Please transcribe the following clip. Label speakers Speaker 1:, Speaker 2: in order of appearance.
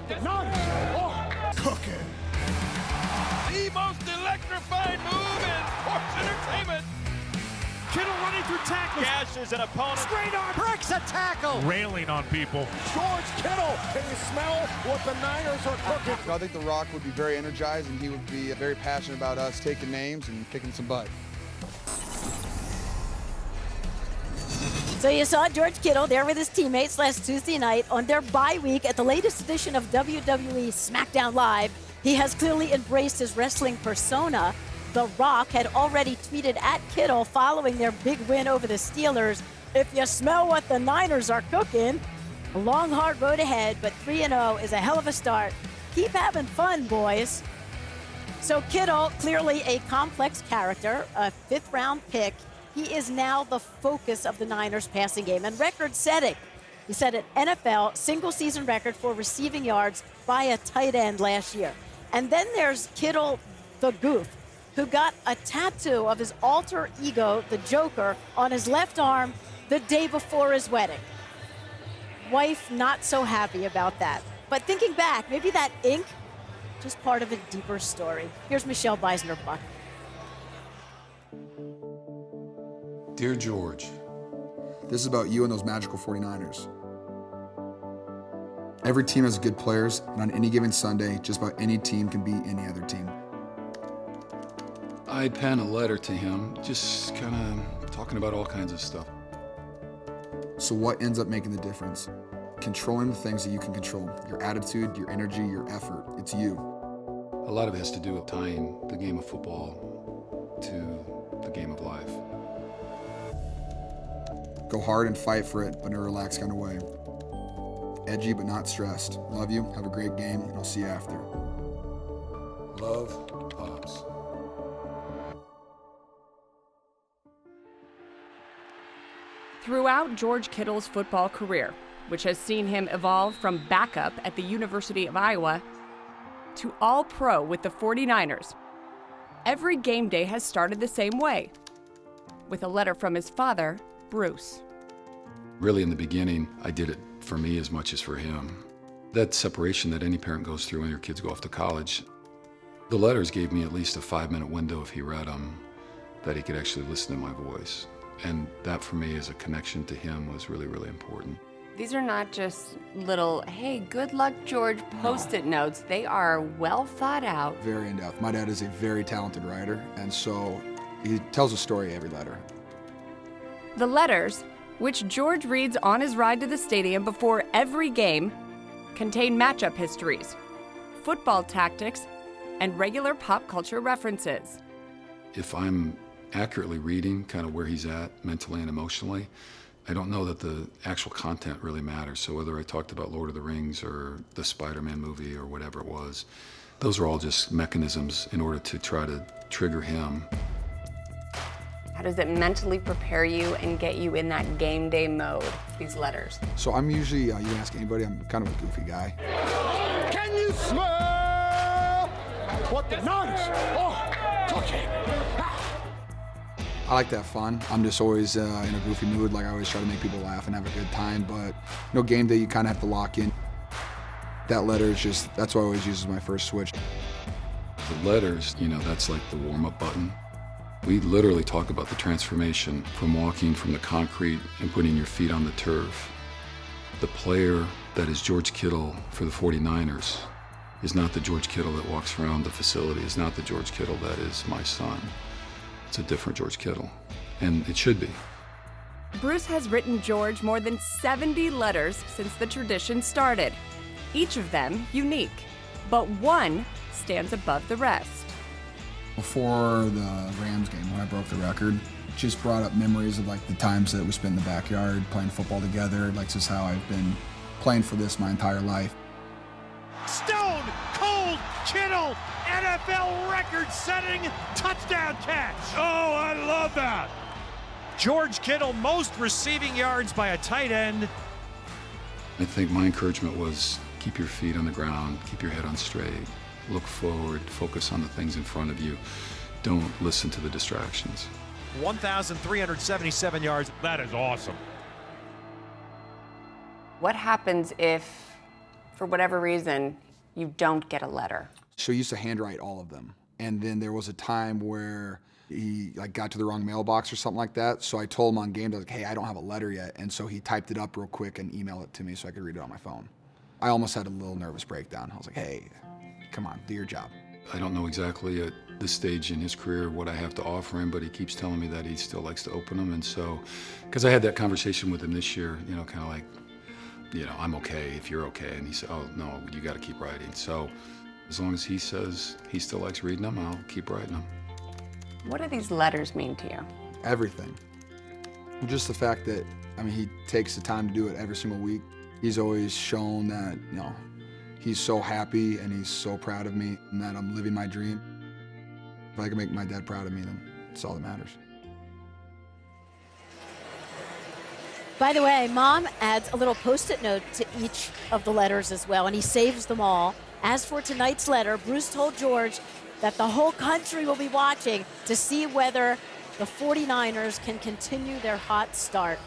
Speaker 1: What the Niners are cooking.
Speaker 2: The most electrifying move in sports entertainment.
Speaker 1: Kittle running through tackles.
Speaker 2: Gashes an opponent.
Speaker 1: Straight arm. Breaks a tackle.
Speaker 3: Railing on people.
Speaker 1: George Kittle. Can you smell what the Niners are cooking?
Speaker 4: I think The Rock would be very energized, and he would be very passionate about us taking names and kicking some butt.
Speaker 5: So you saw George Kittle there with his teammates last Tuesday night on their bye week at the latest edition of WWE SmackDown Live. He has clearly embraced his wrestling persona. The Rock had already tweeted at Kittle following their big win over the Steelers, "If you smell what the Niners are cooking." A long, hard road ahead, but 3-0 is a hell of a start. Keep having fun, boys. So Kittle, clearly a complex character, a fifth-round pick. He is now the focus of the Niners passing game and record-setting. He set an NFL single-season record for receiving yards by a tight end last year. And then there's Kittle the Goof, who got a tattoo of his alter ego, the Joker, on his left arm the day before his wedding. Wife not so happy about that. But thinking back, maybe that ink, just part of a deeper story. Here's Michelle Beisner-Buck.
Speaker 6: Dear George,
Speaker 4: This is about you and those magical 49ers. Every team has good players, and on any given Sunday, just about any team can beat any other team.
Speaker 6: I pen a letter to him, just kind of talking about all kinds of stuff.
Speaker 4: So what ends up making the difference? Controlling the things that you can control. Your attitude, your energy, your effort. It's you.
Speaker 6: A lot of it has to do with tying the game of football to the game of life.
Speaker 4: Go hard and fight for it, but in a relaxed kind of way. Edgy, but not stressed. Love you, have a great game, and I'll see you after.
Speaker 6: Love, Pops.
Speaker 7: Throughout George Kittle's football career, which has seen him evolve from backup at the University of Iowa to All-Pro with the 49ers, every game day has started the same way, with a letter from his father, Bruce.
Speaker 6: Really, in the beginning, I did it for me as much as for him. That separation that any parent goes through when your kids go off to college, the letters gave me at least a 5-minute window, if he read them, that he could actually listen to my voice. And that, for me, as a connection to him, was really, really important.
Speaker 8: These are not just little, hey, good luck, George, post-it notes. They are well thought out.
Speaker 4: Very in-depth. My dad is a very talented writer, and so he tells a story every letter.
Speaker 7: The letters, which George reads on his ride to the stadium before every game, contain matchup histories, football tactics, and regular pop culture references.
Speaker 6: If I'm accurately reading kind of where he's at mentally and emotionally, I don't know that the actual content really matters. So whether I talked about Lord of the Rings or the Spider-Man movie or whatever it was, those are all just mechanisms in order to try to trigger him.
Speaker 8: How does it mentally prepare you and get you in that game day mode, these letters?
Speaker 4: So I'm usually, you can ask anybody, I'm kind of a goofy guy.
Speaker 1: Can you smell what the Niners are cooking?
Speaker 4: I like to have fun. I'm just always in a goofy mood. Like I always try to make people laugh and have a good time, but game day you kind of have to lock in. That letter is just, that's what I always use as my first switch.
Speaker 6: The letters, that's like the warm-up button. We literally talk about the transformation from walking from the concrete and putting your feet on the turf. The player that is George Kittle for the 49ers is not the George Kittle that walks around the facility, is not the George Kittle that is my son. It's a different George Kittle, and it should be.
Speaker 7: Bruce has written George more than 70 letters since the tradition started, each of them unique, but one stands above the rest.
Speaker 4: Before the Rams game, when I broke the record, it just brought up memories of the times that we spent in the backyard playing football together. This is how I've been playing for this my entire life.
Speaker 1: Stone Cold Kittle, NFL record-setting touchdown catch.
Speaker 3: Oh, I love that. George Kittle, most receiving yards by a tight end.
Speaker 6: I think my encouragement was keep your feet on the ground, keep your head on straight, look forward, focus on the things in front of you. Don't listen to the distractions.
Speaker 3: 1,377 yards. That is awesome.
Speaker 8: What happens if for whatever reason, you don't get a letter.
Speaker 4: So he used to handwrite all of them. And then there was a time where he got to the wrong mailbox or something like that. So I told him on game day, hey, I don't have a letter yet. And so he typed it up real quick and emailed it to me so I could read it on my phone. I almost had a little nervous breakdown. I was like, hey, come on, do your job.
Speaker 6: I don't know exactly at this stage in his career what I have to offer him, but he keeps telling me that he still likes to open them. And so, because I had that conversation with him this year, kind of like, I'm okay if you're okay. And he said, oh, no, you got to keep writing. So as long as he says he still likes reading them, I'll keep writing them.
Speaker 8: What do these letters mean to you?
Speaker 4: Everything. Just the fact that, he takes the time to do it every single week. He's always shown that, he's so happy and he's so proud of me and that I'm living my dream. If I can make my dad proud of me, then that's all that matters.
Speaker 5: By the way, Mom adds a little Post-it note to each of the letters as well, and he saves them all. As for tonight's letter, Bruce told George that the whole country will be watching to see whether the 49ers can continue their hot start.